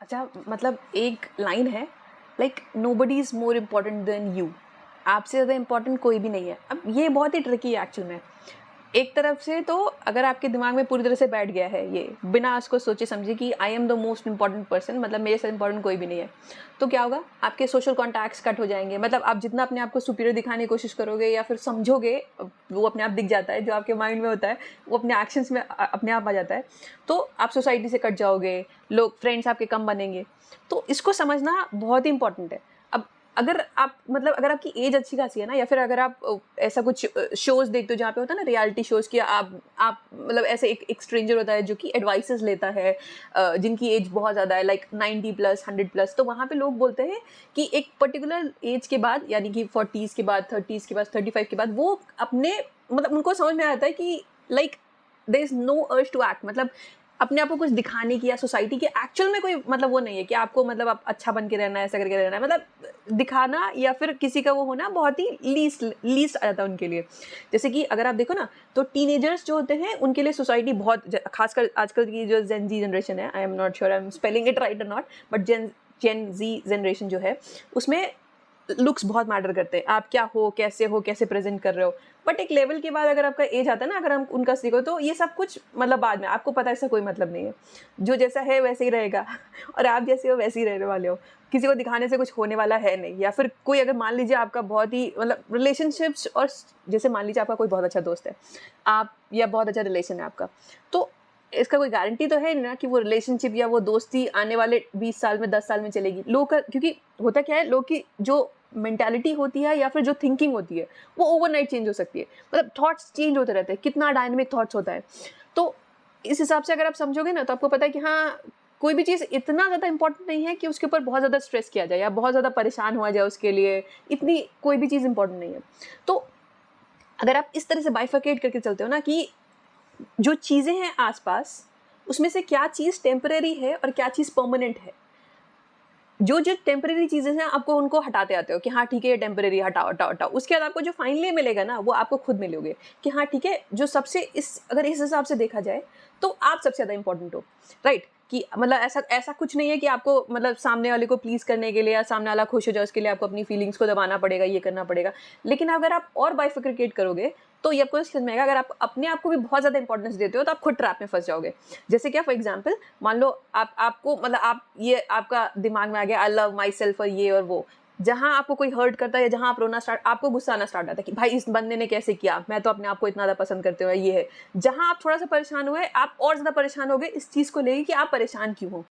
अच्छा, मतलब एक लाइन है, like nobody is more important then you. आपसे ज़्यादा इम्पोर्टेंट कोई भी नहीं है। अब ये बहुत ही ट्रिकी है एक्चुअल में। एक तरफ से तो अगर आपके दिमाग में पूरी तरह से बैठ गया है ये, बिना उसको सोचे समझे कि I am the most important person, मतलब मेरे से इम्पोर्टेंट कोई भी नहीं है, तो क्या होगा? आपके सोशल कॉन्टैक्ट्स कट हो जाएँगे। मतलब आप जितना अपने आप को सुपीरियर दिखाने की कोशिश करोगे या फिर समझोगे, वो अपने आप दिख जाता है, जो आपके माइंड में होता है, वो अपने एक्शंस में अपने आप आ जाता है। तो आप सोसाइटी से कट जाओगे, लोग फ्रेंड्स आपके कम बनेंगे। तो इसको समझना बहुत ही इम्पोर्टेंट है। अब अगर आप मतलब अगर आपकी एज अच्छी खासी है ना, या फिर अगर आप ऐसा कुछ शोज़ देखते हो जहाँ पे होता है ना रियलिटी शोज़ कि आप मतलब ऐसे एक स्ट्रेंजर होता है जो कि एडवाइसेस लेता है, जिनकी एज बहुत ज़्यादा है, लाइक 90 प्लस 100 प्लस, तो वहाँ पे लोग बोलते हैं कि एक पर्टिकुलर एज के बाद, यानी कि 40s के बाद, 30s के बाद, 35 के बाद, वो अपने मतलब उनको समझ में आता है कि like there is no urge to act, मतलब अपने आप को कुछ दिखाने की या सोसाइटी के एक्चुअल में कोई मतलब वो नहीं है कि आपको मतलब आप अच्छा बन के रहना है, ऐसा करके रहना है, मतलब दिखाना या फिर किसी का वो होना बहुत ही लीस्ट लीस्ट आ जाता है उनके लिए। जैसे कि अगर आप देखो ना, तो टीनेजर्स जो होते हैं उनके लिए सोसाइटी बहुत खासकर आजकल की जो जेन जी जनरेशन है, I am not sure I am spelling it right और not, but Gen Gen Z generation जो है उसमें लुक्स बहुत मैटर करते हैं। आप क्या हो, कैसे प्रेज़ेंट कर रहे हो। बट एक लेवल के बाद अगर आपका एज आता है ना, अगर हम उनका सीखो तो ये सब कुछ मतलब बाद में, आपको पता है इसका कोई मतलब नहीं है। जो जैसा है वैसे ही रहेगा और आप जैसे हो वैसे ही रहने वाले हो। किसी को दिखाने से कुछ होने वाला है नहीं। या फिर कोई अगर मान लीजिए आपका बहुत ही मतलब रिलेशनशिप्स और जैसे मान लीजिए आपका कोई बहुत अच्छा दोस्त है, आप या बहुत अच्छा रिलेशन है आपका, तो इसका कोई गारंटी तो है नहीं ना कि वो रिलेशनशिप या वो दोस्ती आने वाले 20 साल में, 10 साल में चलेगी। लोग का क्योंकि होता क्या है, लोग की जो मेंटालिटी होती है या फिर जो थिंकिंग होती है, वो ओवरनाइट चेंज हो सकती है। मतलब थॉट्स चेंज होते रहते हैं, कितना डायनामिक थॉट्स होता है। तो इस हिसाब से अगर आप समझोगे ना, तो आपको पता है कि हाँ, कोई भी चीज़ इतना ज़्यादा इम्पोर्टेंट नहीं है कि उसके ऊपर बहुत ज़्यादा स्ट्रेस किया जाए या बहुत ज़्यादा परेशान हुआ जाए उसके लिए। इतनी कोई भी चीज़ इम्पोर्टेंट नहीं है। तो अगर आप इस तरह से बाइफरकेट करके चलते हो ना कि जो चीज़ें हैं आस-पास, उसमें से क्या चीज़ टेम्परेरी है और क्या चीज़ परमानेंट है। जो टेम्परेरी चीज़ें हैं, आपको उनको हटाते आते हो कि हाँ, ठीक है, ये टेम्परेरी, हटाओ, हटाओ, हटाओ। उसके बाद आपको जो फाइनली मिलेगा ना, वो आपको खुद मिलोगे कि हाँ, ठीक है, जो सबसे अगर इस हिसाब से देखा जाए, तो आप सबसे ज़्यादा इम्पोर्टेंट हो, राइट? कि मतलब ऐसा ऐसा कुछ नहीं है कि आपको मतलब सामने वाले को प्लीज़ करने के लिए या सामने वाला खुश हो जाए, उसके लिए आपको अपनी फीलिंग्स को दबाना पड़ेगा, ये करना पड़ेगा। लेकिन अगर आप और बाइफरकेट करोगे, तो ये आपको समझ में आएगा, अगर आप अपने आप को भी बहुत ज़्यादा इंपॉर्टेंस देते हो, तो आप खुद ट्रैप में फँस जाओगे। जैसे क्या, फॉर एग्ज़ाम्पल मान लो आपको मतलब आप ये आपका दिमाग में आ गया, आई लव माई सेल्फ और ये और वो। जहाँ आपको कोई हर्ट करता है या जहाँ आप रोना स्टार्ट, आपको गुस्सा आना स्टार्ट आता है कि भाई इस बंदे ने कैसे किया, मैं तो अपने आप को इतना ज़्यादा पसंद करते हुए ये है। जहाँ आप थोड़ा-सा परेशान हुए, आप और ज़्यादा परेशान हो गए इस चीज़ को लेके कि आप परेशान क्यों हो?